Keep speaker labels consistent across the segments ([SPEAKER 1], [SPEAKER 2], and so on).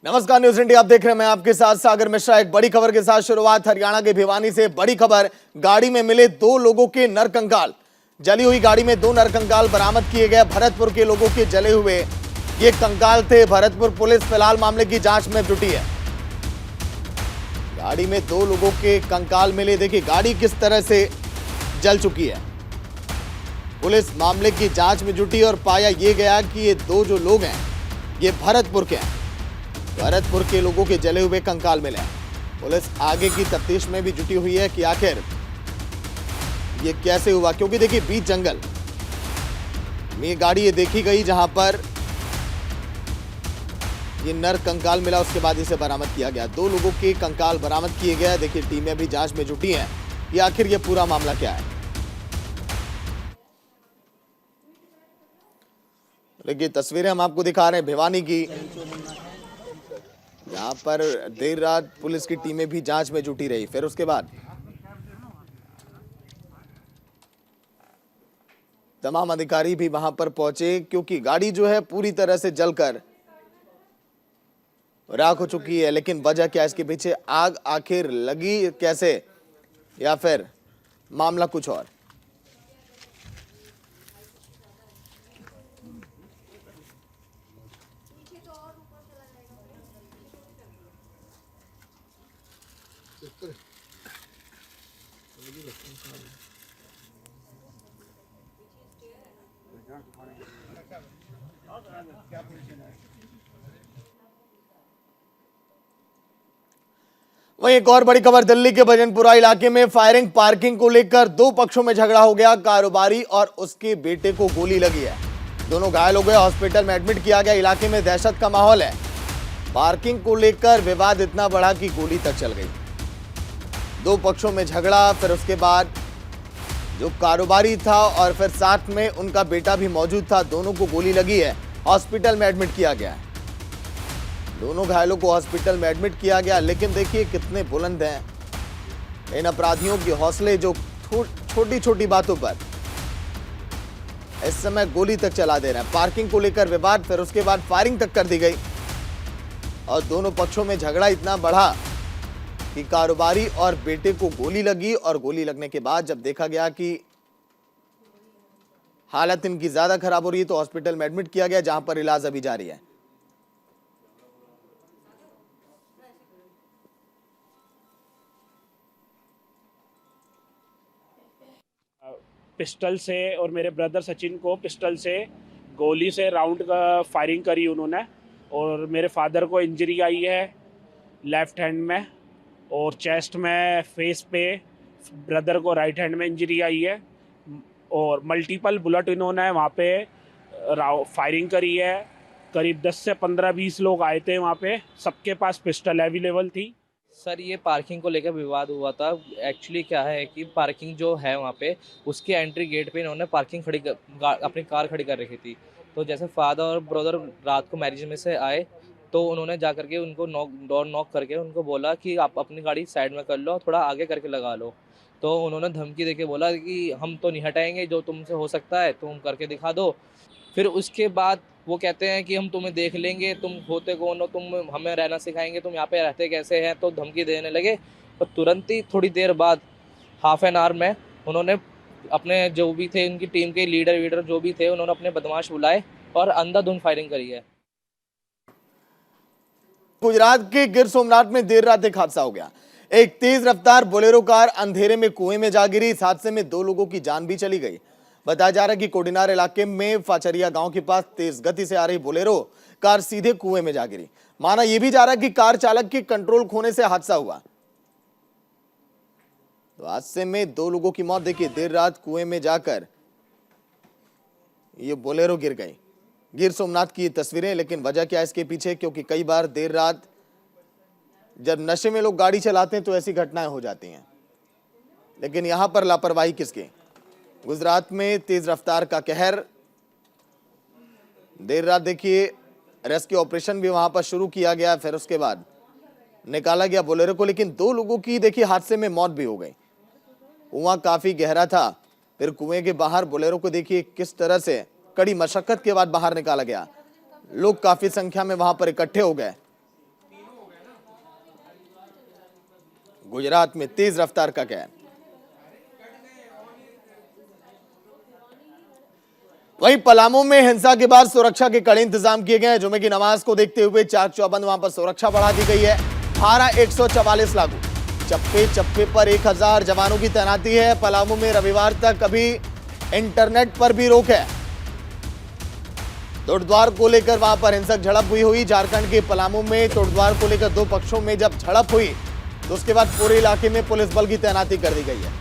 [SPEAKER 1] नमस्कार, news India आप देख रहे हैं। मैं आपके साथ सागर मिश्रा। एक बड़ी खबर के साथ शुरुआत हरियाणा के भिवानी से। बड़ी खबर, गाड़ी में मिले 2 लोगों के नरकंकाल। जली हुई गाड़ी में 2 नरकंकाल बरामद किए गए। भरतपुर के लोगों के जले हुए ये कंकाल थे। भरतपुर पुलिस फिलहाल मामले की जांच में जुटी है। गाड़ी में 2 लोगों के कंकाल मिले। देखिए गाड़ी किस तरह से जल चुकी है। पुलिस मामले की जांच में जुटी और पाया यह गया कि ये 2 जो लोग हैं ये भरतपुर के हैं। भरतपुर के लोगों के जले हुए कंकाल मिले। पुलिस आगे की तफ्तीश में भी जुटी हुई है कि आखिर ये कैसे हुआ, क्योंकि देखिए बीच जंगल में ये गाड़ी ये देखी गई जहां पर ये नर कंकाल मिला। उसके बाद इसे बरामद किया गया। 2 लोगों के कंकाल बरामद किए गए। देखिए टीमें भी जांच में जुटी हैं कि आखिर ये पूरा मामला क्या है। देखिए तस्वीरें हम आपको दिखा रहे हैं भिवानी की, यहाँ पर देर रात पुलिस की टीमें भी जांच में जुटी रही। फिर उसके बाद तमाम अधिकारी भी वहां पर पहुंचे, क्योंकि गाड़ी जो है पूरी तरह से जलकर राख हो चुकी है। लेकिन वजह क्या, इसके पीछे आग आखिर लगी कैसे, या फिर मामला कुछ और। वहीं एक और बड़ी खबर, दिल्ली के भजनपुरा इलाके में फायरिंग। पार्किंग को लेकर 2 पक्षों में झगड़ा हो गया। कारोबारी और उसके बेटे को गोली लगी है। दोनों घायल हो गए, हॉस्पिटल में एडमिट किया गया। इलाके में दहशत का माहौल है। पार्किंग को लेकर विवाद इतना बढ़ा कि गोली तक चल गई। 2 पक्षों में झगड़ा। फिर उसके बाद जो कारोबारी था और फिर साथ में उनका बेटा भी मौजूद था, दोनों को गोली लगी है। हॉस्पिटल में एडमिट किया गया है। दोनों घायलों को हॉस्पिटल में एडमिट किया गया। लेकिन देखिए कितने बुलंद हैं इन अपराधियों के हौसले, जो छोटी छोटी बातों पर इस समय गोली तक चला दे रहे हैं। पार्किंग को लेकर विवाद, फिर उसके बाद फायरिंग तक कर दी गई और दोनों पक्षों में झगड़ा इतना बढ़ा कि कारोबारी और बेटे को गोली लगी। और गोली लगने के बाद जब देखा गया कि हालत इनकी ज्यादा खराब हो रही है तो हॉस्पिटल में एडमिट किया गया, जहां पर इलाज अभी जारी है।
[SPEAKER 2] पिस्टल से और मेरे ब्रदर सचिन को पिस्टल से गोली से राउंड का फायरिंग करी उन्होंने। और मेरे फादर को इंजरी आई है लेफ्ट हैंड में और चेस्ट में, फेस पे। ब्रदर को राइट हैंड में इंजरी आई है और मल्टीपल बुलेट इन्होंने वहाँ पे फायरिंग करी है। करीब 10 से 15-20 लोग आए थे वहाँ पे, सबके पास पिस्टल अवेलेबल थी।
[SPEAKER 3] सर ये पार्किंग को लेकर विवाद हुआ था। एक्चुअली क्या है कि पार्किंग जो है वहाँ पे, उसके एंट्री गेट पे इन्होंने पार्किंग अपनी कार खड़ी कर रखी थी। तो जैसे फादर और ब्रदर रात को मैरिज में से आए तो उन्होंने जा करके उनको डोर नॉक करके उनको बोला कि आप अपनी गाड़ी साइड में कर लो, थोड़ा आगे करके लगा लो। तो उन्होंने धमकी देके बोला कि हम तो नहीं हटाएंगे, जो तुमसे हो सकता है तुम करके दिखा दो। फिर उसके बाद वो कहते हैं कि हम तुम्हें देख लेंगे, तुम होते कौन हो, तुम हमें रहना सिखाएंगे, तुम यहाँ पे रहते कैसे हैं। तो धमकी देने लगे और तुरंत ही थोड़ी देर बाद हाफ एन आवर में उन्होंने अपने जो भी थे, उनकी टीम के लीडर वीडर जो भी थे, उन्होंने अपने बदमाश बुलाए और अंधाधुंध फायरिंग करी है।
[SPEAKER 1] गुजरात के गिर सोमनाथ में देर रात एक हादसा हो गया। एक तेज रफ्तार बोलेरो कार अंधेरे में कुएं में जा गिरी। इस हादसे में 2 लोगों की जान भी चली गई। बताया जा रहा है कि कोडिनार इलाके में फाचरिया गांव के पास तेज गति से आ रही बोलेरो कार सीधे कुएं में जा गिरी। माना यह भी जा रहा है कि कार चालक के कंट्रोल खोने से हादसा हुआ। तो हादसे में 2 लोगों की मौत। देखिए देर रात कुएं में जाकर ये बोलेरो गिर गई। गिर सोमनाथ की ये तस्वीरें। लेकिन वजह क्या है इसके पीछे, क्योंकि कई बार देर रात जब नशे में लोग गाड़ी चलाते हैं तो ऐसी घटनाएं हो जाती हैं। लेकिन यहां पर लापरवाही किसकी। गुजरात में तेज रफ्तार का कहर। देर रात देखिए रेस्क्यू ऑपरेशन भी वहां पर शुरू किया गया। फिर उसके बाद निकाला गया बोलेरो को। लेकिन 2 लोगों की देखिए हादसे में मौत भी हो गई। कुआं काफी गहरा था। फिर कुएं के बाहर बोलेरो को देखिए किस तरह से कड़ी मशक्कत के बाद बाहर निकाला गया। लोग काफी संख्या में वहां पर इकट्ठे हो गए। गुजरात में तेज रफ्तार का कहर। वहीं पलामू में हिंसा के बाद सुरक्षा के कड़े इंतजाम किए गए हैं। जुमे की नमाज को देखते हुए चाक चौबंद वहां पर सुरक्षा बढ़ा दी गई है। धारा 144 लागू, चप्पे चप्पे पर 1000 जवानों की तैनाती है। पलामू में रविवार तक अभी इंटरनेट पर भी रोक है। तोड़द्वार को लेकर वहां पर हिंसक झड़प हुई। झारखंड के पलामू में तोड़द्वार को लेकर दो पक्षों में जब झड़प हुई तो उसके बाद पूरे इलाके में पुलिस बल की तैनाती कर दी गई है।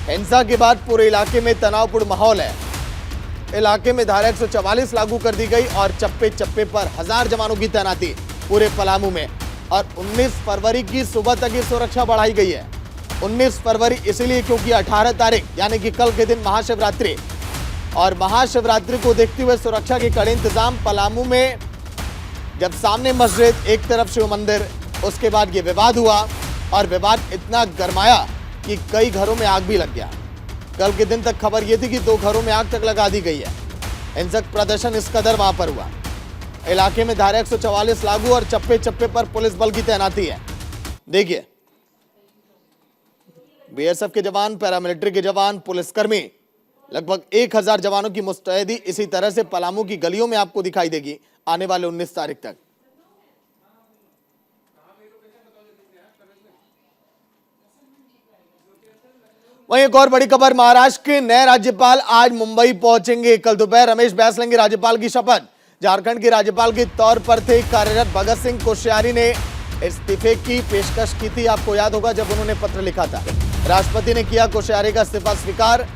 [SPEAKER 1] हिंसा के बाद पूरे इलाके में तनावपूर्ण माहौल है। इलाके में धारा 144 लागू कर दी गई और चप्पे चप्पे पर 1000 जवानों की तैनाती पूरे पलामू में। और 19 फरवरी की सुबह तक ये सुरक्षा बढ़ाई गई है। 19 फरवरी इसलिए क्योंकि 18 तारीख यानी कि कल के दिन महाशिवरात्रि, और महाशिवरात्रि को देखते हुए सुरक्षा के कड़े इंतजाम। पलामू में जब सामने मस्जिद, एक तरफ शिव मंदिर, उसके बाद ये विवाद हुआ और विवाद इतना गरमाया कि कई घरों में आग भी लग गया। कल के दिन तक खबर यह थी कि 2 घरों में आग तक लगा दी गई है। हिंसक प्रदर्शन इस कदर वहां पर हुआ। इलाके में धारा 144 लागू और चप्पे चप्पे पर पुलिस बल की तैनाती है। देखिए, बीएसएफ के जवान, पैरामिलिट्री के जवान, पुलिसकर्मी, लगभग 1000 जवानों की मुस्तैदी इसी तरह से पलामू की गलियों में आपको दिखाई देगी आने वाले 19 तारीख तक। वहीं एक और बड़ी खबर, महाराष्ट्र के नए राज्यपाल आज मुंबई पहुंचेंगे। कल दोपहर रमेश बैस लेंगे राज्यपाल की शपथ। झारखंड के राज्यपाल के तौर पर थे कार्यरत भगत सिंह कोश्यारी ने इस्तीफे की पेशकश की थी। आपको याद होगा जब उन्होंने पत्र लिखा था। राष्ट्रपति ने किया कोश्यारी का इस्तीफा स्वीकार।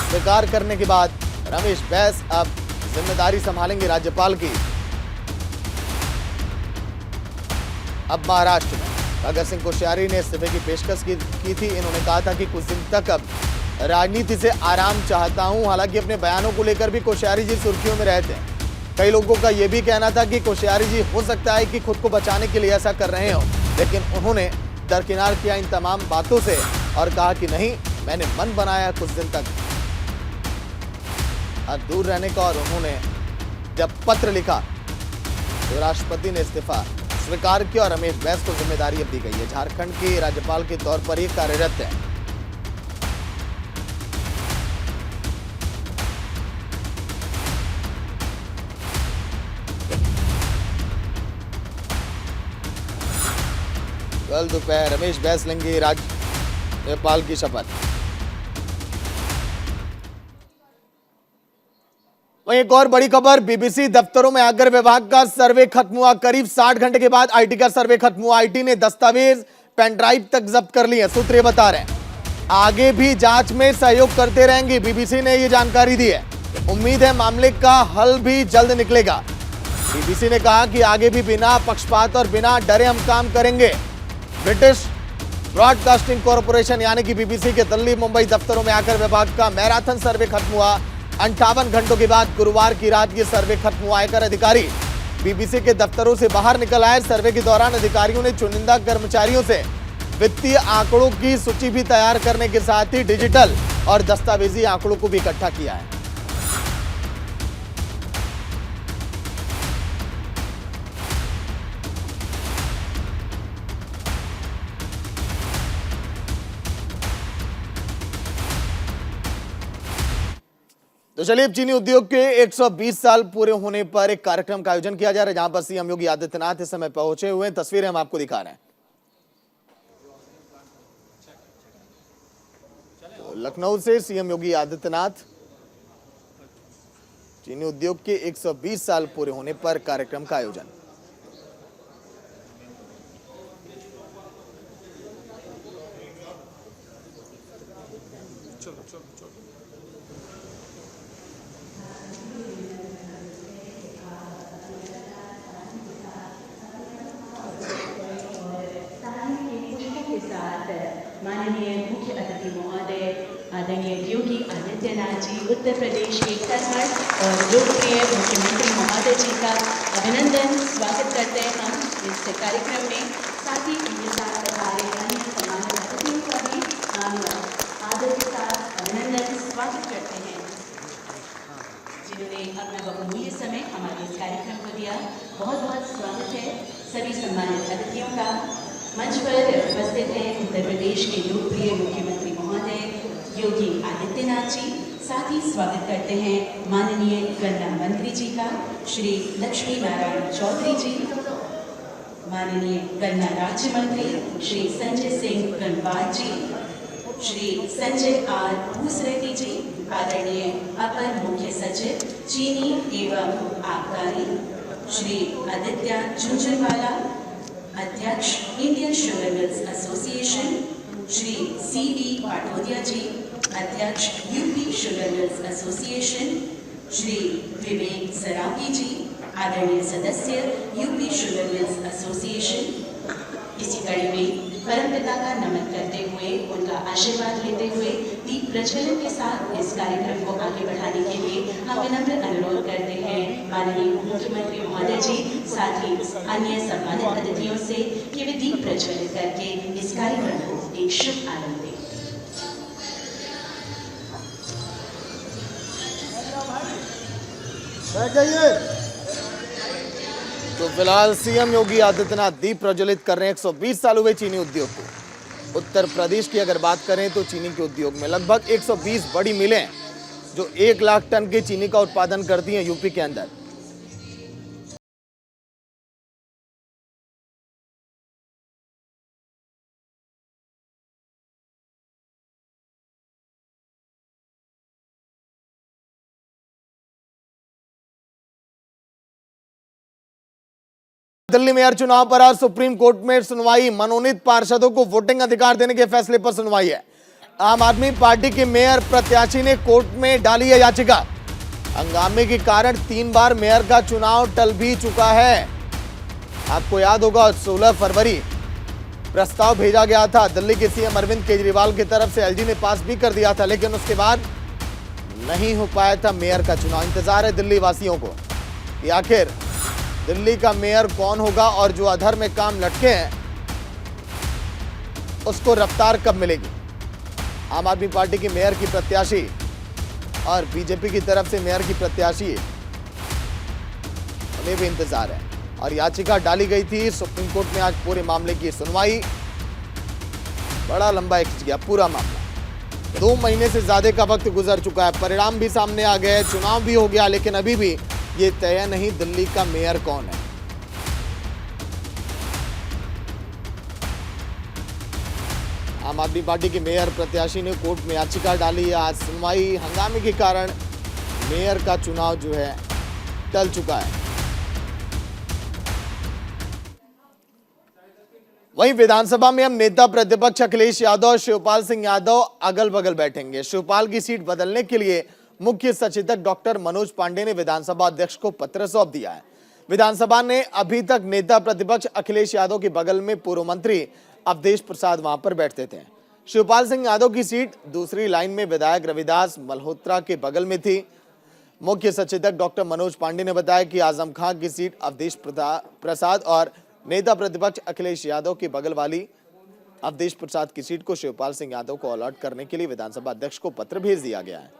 [SPEAKER 1] स्वीकार करने के बाद रमेश बैस अब जिम्मेदारी संभालेंगे राज्यपाल की। अब महाराष्ट्र में भगत सिंह कोश्यारी ने इस्तीफे की पेशकश की थी। इन्होंने कहा था कि कुछ दिन तक अब राजनीति से आराम चाहता हूं। हालांकि अपने बयानों को लेकर भी कोश्यारी जी सुर्खियों में रहते हैं। कई लोगों का यह भी कहना था कि कोश्यारी जी हो सकता है कि खुद को बचाने के लिए ऐसा कर रहे हो, लेकिन उन्होंने दरकिनार किया इन तमाम बातों से और कहा कि नहीं, मैंने मन बनाया कुछ दिन तक दूर रहने का। और उन्होंने जब पत्र लिखा तो राष्ट्रपति ने इस्तीफा स्वीकार किया और रमेश बैस को जिम्मेदारी अब दी गई है। झारखंड के राज्यपाल के तौर पर ये कार्यरत है। कल दोपहर रमेश बैस लेंगे राज्यपाल की शपथ। वहीं एक और बड़ी खबर, बीबीसी दफ्तरों में आयकर विभाग का सर्वे खत्म हुआ। करीब 60 घंटे के बाद आईटी का सर्वे खत्म हुआ। आईटी ने दस्तावेज, पेन ड्राइव तक जब्त कर लिए। सूत्र ये बता रहे हैं आगे भी जांच में सहयोग करते रहेंगे। बीबीसी ने ये जानकारी दी है। उम्मीद है मामले का हल भी जल्द निकलेगा। बीबीसी ने कहा कि आगे भी बिना पक्षपात और बिना डरे हम काम करेंगे। ब्रिटिश ब्रॉडकास्टिंग कॉरपोरेशन यानी कि बीबीसी के दिल्ली, मुंबई दफ्तरों में आयकर विभाग का मैराथन सर्वे खत्म हुआ। 58 घंटों के बाद गुरुवार की रात ये सर्वे खत्म हुआ। आयकर अधिकारी बीबीसी के दफ्तरों से बाहर निकल आए। सर्वे के दौरान अधिकारियों ने चुनिंदा कर्मचारियों से वित्तीय आंकड़ों की सूची भी तैयार करने के साथ ही डिजिटल और दस्तावेजी आंकड़ों को भी इकट्ठा किया है। तो चलिए, अब चीनी उद्योग के 120 साल पूरे होने पर एक कार्यक्रम का आयोजन किया जा रहा है, जहां पर सीएम योगी आदित्यनाथ इस समय पहुंचे हुए हैं। तस्वीरें हम आपको दिखा रहे हैं। तो लखनऊ से सीएम योगी आदित्यनाथ चीनी उद्योग के 120 साल पूरे होने पर कार्यक्रम का आयोजन।
[SPEAKER 4] माननीय मुख्य अतिथि महोदय आदरणीय योगी आदित्यनाथ जी, उत्तर प्रदेश के कर्मठ और लोकप्रिय मुख्यमंत्री महोदय जी का अभिनंदन स्वागत करते हैं हम इस कार्यक्रम में। साथ ही इनके साथ पधारे अन्य सम्मानित अतिथियों का भी हम आदर के साथ अभिनंदन स्वागत करते हैं, जिन्होंने अपना बहुमूल्य समय हमारे इस कार्यक्रम को दिया। बहुत बहुत स्वागत है सभी सम्मानित अतिथियों का। मंच पर उपस्थित हैं उत्तर प्रदेश के लोकप्रिय मुख्यमंत्री महोदय योगी आदित्यनाथ जी। साथ ही स्वागत करते हैं माननीय गन्ना मंत्री जी का श्री लक्ष्मी नारायण चौधरी जी, माननीय गन्ना राज्य मंत्री श्री संजय सिंह गंगवार जी, श्री संजय आर भूसरेड्डी जी, आदरणीय अपर मुख्य सचिव चीनी एवं आबकारी श्री आदित्य झुंझुनवाला, अध्यक्ष Indian sugar mills association Shri C B. Patodia ji, अध्यक्ष UP sugar mills association Shri Vivek Sarafi ji, आदरणीय सदस्य यूपी शुगर मिल्स एसोसिएशन। इसी कड़ी में परमपिता का नमन करते हुए उनका आशीर्वाद लेते हुए दीप प्रज्वलन के साथ इस कार्यक्रम को आगे बढ़ाने के लिए हम विनम्र अनुरोध करते हैं माननीय मुख्यमंत्री महोदय जी, साथ ही अन्य सम्मानित अतिथियों से कि वे दीप प्रज्वलित करके इस कार्यक्रम को एक शुभ आरंभ दें।
[SPEAKER 1] तो फिलहाल सीएम योगी आदित्यनाथ दीप प्रज्वलित कर रहे हैं 120 साल हुए चीनी उद्योग को। उत्तर प्रदेश की अगर बात करें तो चीनी के उद्योग में लगभग 120 बड़ी मिलें हैं जो 1 लाख टन की चीनी का उत्पादन करती हैं यूपी के अंदर। दिल्ली मेयर चुनाव पर आज सुप्रीम कोर्ट में सुनवाई। मनोनीत पार्षदों को वोटिंग अधिकार देने के फैसले पर सुनवाई है। आम आदमी पार्टी के मेयर प्रत्याशी ने कोर्ट में डाली है याचिका। हंगामे के कारण 3 बार मेयर का चुनाव टल भी चुका है। आपको याद होगा 16 फरवरी प्रस्ताव भेजा गया था। दिल्ली के सीएम अरविंद केजरीवाल की तरफ से एलजी ने पास भी कर दिया था, लेकिन उसके बाद नहीं हो पाया था मेयर का चुनाव। इंतजार है दिल्ली वासियों को कि आखिर दिल्ली का मेयर कौन होगा और जो अधर में काम लटके हैं उसको रफ्तार कब मिलेगी। आम आदमी पार्टी की मेयर की प्रत्याशी और बीजेपी की तरफ से मेयर की प्रत्याशी उन्हें भी इंतजार है और याचिका डाली गई थी सुप्रीम कोर्ट में। आज पूरे मामले की सुनवाई, बड़ा लंबा खिंच गया पूरा मामला। 2 महीने से ज्यादा का वक्त गुजर चुका है, परिणाम भी सामने आ गए, चुनाव भी हो गया, लेकिन अभी भी ये तय नहीं दिल्ली का मेयर कौन है। आम आदमी पार्टी के मेयर प्रत्याशी ने कोर्ट में याचिका डाली है। आज सुनवाई। हंगामे के कारण मेयर का चुनाव जो है टल चुका है। वहीं विधानसभा में हम नेता प्रतिपक्ष अखिलेश यादव और शिवपाल सिंह यादव अगल बगल बैठेंगे। शिवपाल की सीट बदलने के लिए मुख्य सचेतक डॉक्टर मनोज पांडे ने विधानसभा अध्यक्ष को पत्र सौंप दिया है। विधानसभा ने अभी तक नेता प्रतिपक्ष अखिलेश यादव के बगल में पूर्व मंत्री अवधेश प्रसाद वहां पर बैठते थे। शिवपाल सिंह यादव की सीट दूसरी लाइन में विधायक रविदास मल्होत्रा के बगल में थी। मुख्य सचेतक डॉक्टर मनोज पांडे ने बताया कि आजम खान की सीट अवधेश प्रसाद और नेता प्रतिपक्ष अखिलेश यादव के बगल वाली अवधेश प्रसाद की सीट को शिवपाल सिंह यादव को अलॉट करने के लिए विधानसभा अध्यक्ष को पत्र भेज दिया गया है।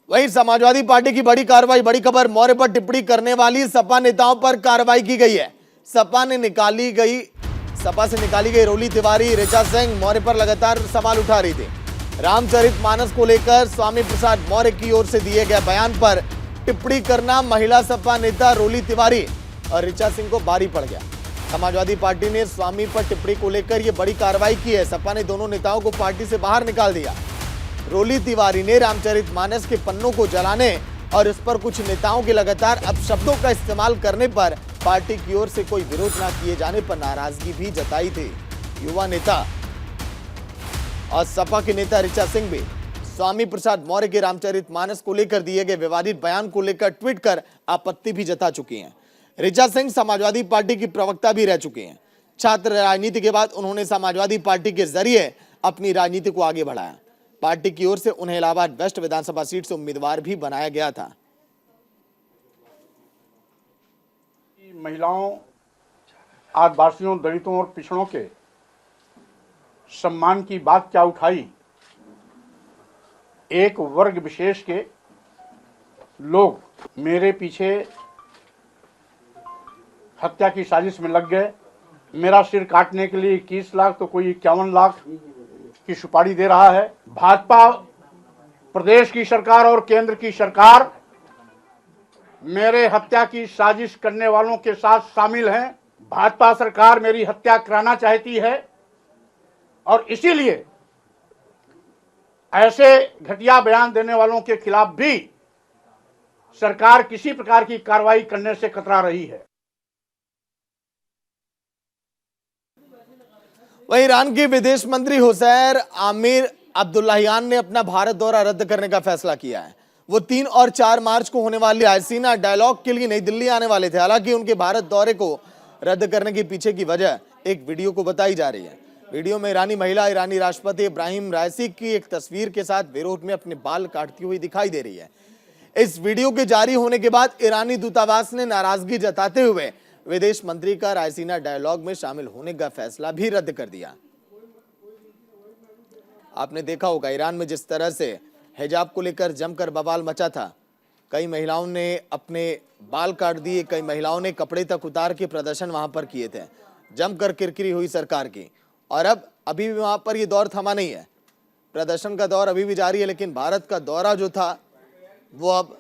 [SPEAKER 1] वहीं समाजवादी पार्टी की बड़ी कार्रवाई, बड़ी खबर। मौर्य पर टिप्पणी करने वाली सपा नेताओं पर कार्रवाई की गई है। सपा से निकाली गई रोली तिवारी, ऋचा सिंह मौर्य पर लगातार सवाल उठा रही थी। रामचरितमानस को लेकर स्वामी प्रसाद मौर्य की ओर से दिए गए बयान पर टिप्पणी करना महिला सपा नेता रोली तिवारी और ऋचा सिंह को भारी पड़ गया। समाजवादी पार्टी ने स्वामी पर टिप्पणी को लेकर यह बड़ी कार्रवाई की है। सपा ने दोनों नेताओं को पार्टी से बाहर निकाल दिया। रोली तिवारी ने रामचरितमानस के पन्नों को जलाने और इस पर कुछ नेताओं के लगातार अपशब्दों का इस्तेमाल करने पर पार्टी की ओर से कोई विरोध न किए जाने पर नाराजगी भी जताई थी। युवा नेता और सपा के नेता ऋचा सिंह भी स्वामी प्रसाद मौर्य के रामचरितमानस को लेकर दिए गए विवादित बयान को लेकर ट्वीट कर आपत्ति भी जता चुकी हैं। ऋचा सिंह समाजवादी पार्टी की प्रवक्ता भी रह चुकी हैं। छात्र राजनीति के बाद उन्होंने समाजवादी पार्टी के जरिए अपनी राजनीति को आगे बढ़ाया। पार्टी की ओर से उन्हें इलाहाबाद वेस्ट विधानसभा सीट से उम्मीदवार भी बनाया गया था।
[SPEAKER 5] महिलाओं, आदिवासियों, दलितों और पिछड़ों के सम्मान की बात क्या उठाई, एक वर्ग विशेष के लोग मेरे पीछे हत्या की साजिश में लग गए। मेरा सिर काटने के लिए 21 लाख तो कोई 51 लाख की सुपारी दे रहा है। भाजपा प्रदेश की सरकार और केंद्र की सरकार मेरे हत्या की साजिश करने वालों के साथ शामिल हैं। भाजपा सरकार मेरी हत्या कराना चाहती है और इसीलिए ऐसे घटिया बयान देने वालों के खिलाफ भी सरकार किसी प्रकार की कार्रवाई करने से कतरा रही है।
[SPEAKER 1] वहीं ईरान के विदेश मंत्री हुसैन आमिर अब्दुल्लाहियान ने अपना भारत दौरा रद्द करने का फैसला किया है। वो 3 और 4 मार्च को होने वाली आईसीना डायलॉग के लिए नई दिल्ली आने वाले थे। हालांकि उनके भारत दौरे को रद्द करने के पीछे की वजह एक वीडियो को बताई जा रही है। वीडियो में ईरानी महिला ईरानी राष्ट्रपति इब्राहिम राइसी की एक तस्वीर के साथ विरोध में अपने बाल काटती हुई दिखाई दे रही है। इस वीडियो के जारी होने के बाद ईरानी दूतावास ने नाराजगी जताते हुए विदेश मंत्री का रायसीना डायलॉग में शामिल होने का फैसला भी रद्द कर दिया। आपने देखा होगा ईरान में जिस तरह से हिजाब को लेकर जमकर बवाल मचा था। कई महिलाओं ने अपने बाल काट दिए, कई महिलाओं ने कपड़े तक उतार के प्रदर्शन वहां पर किए थे। जमकर किरकिरी हुई सरकार की। और अब अभी भी वहां पर ये दौर थमा नहीं है, प्रदर्शन का दौर अभी भी जारी है। लेकिन भारत का दौरा जो था वो अब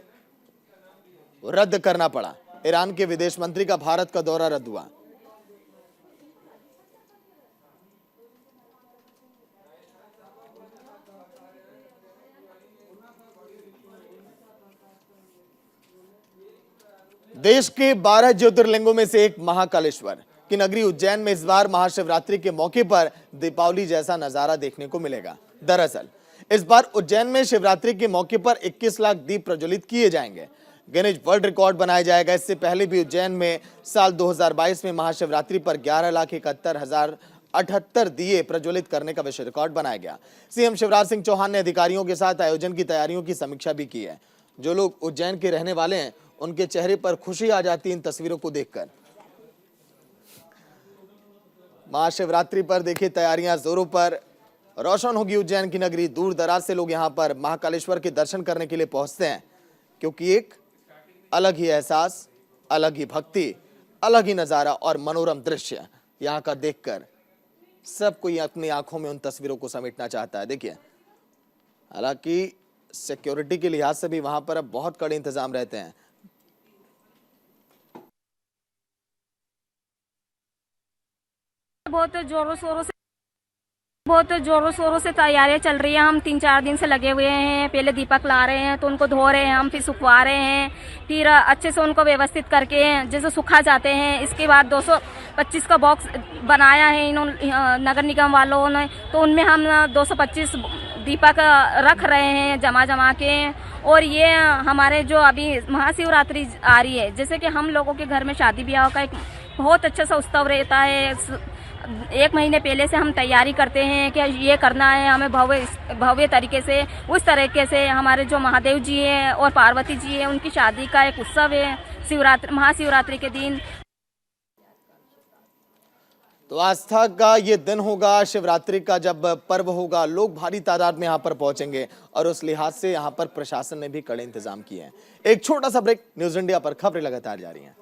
[SPEAKER 1] रद्द करना पड़ा। ईरान के विदेश मंत्री का भारत का दौरा रद्द हुआ। देश के 12 ज्योतिर्लिंगों में से एक महाकालेश्वर की नगरी उज्जैन में इस बार महाशिवरात्रि के मौके पर दीपावली जैसा नजारा देखने को मिलेगा। दरअसल इस बार उज्जैन में शिवरात्रि के मौके पर 21 लाख दीप प्रज्वलित किए जाएंगे। गिनीज वर्ल्ड रिकॉर्ड बनाया जाएगा। इससे पहले भी उज्जैन में साल 2022 में महाशिवरात्रि पर 11,71,078 दिए प्रज्वलित करने का विश्व रिकॉर्ड बनाया गया। सीएम शिवराज सिंह चौहान ने अधिकारियों के साथ आयोजन की तैयारियों की समीक्षा भी की है। जो लोग उज्जैन के रहने वाले हैं उनके चेहरे पर खुशी आ जाती है इन तस्वीरों को देखकर। महाशिवरात्रि पर देखिए तैयारियां जोरों पर, रोशन होगी उज्जैन की नगरी। दूर दराज से लोग यहां पर महाकालेश्वर के दर्शन करने के लिए पहुंचते हैं, क्योंकि एक अलग ही एहसास, अलग ही भक्ति, अलग ही नजारा और मनोरम दृश्य यहां का देखकर सब कोई अपनी आंखों में उन तस्वीरों को समेटना चाहता है। देखिए, हालांकि सिक्योरिटी के लिहाज से भी वहां पर अब बहुत कड़े इंतजाम रहते हैं।
[SPEAKER 6] बहुत जोरों शोरों से तैयारियां चल रही हैं। हम 3-4 दिन से लगे हुए हैं। पहले दीपक ला रहे हैं तो उनको धो रहे हैं हम, फिर सुखवा रहे हैं, फिर अच्छे से उनको व्यवस्थित करके जैसे सुखा जाते हैं। इसके बाद 225 का बॉक्स बनाया है इन्होंने नगर निगम वालों ने, तो उनमें हम 225 दीपक रख रहे हैं जमा के। और ये हमारे जो अभी महाशिवरात्रि आ रही है, जैसे कि हम लोगों के घर में शादी ब्याह का एक बहुत अच्छा सा उत्सव रहता है। 1 महीने पहले से हम तैयारी करते हैं कि ये करना है हमें भव्य तरीके से। उस तरीके से हमारे जो महादेव जी हैं और पार्वती जी हैं उनकी शादी का एक उत्सव है महाशिवरात्रि के दिन।
[SPEAKER 1] तो आस्था का ये दिन होगा, शिवरात्रि का जब पर्व होगा, लोग भारी तादाद में यहाँ पर पहुंचेंगे और उस लिहाज से यहाँ पर प्रशासन ने भी कड़े इंतजाम किए हैं। एक छोटा सा ब्रेक। न्यूज इंडिया पर खबरें लगातार जारी हैं।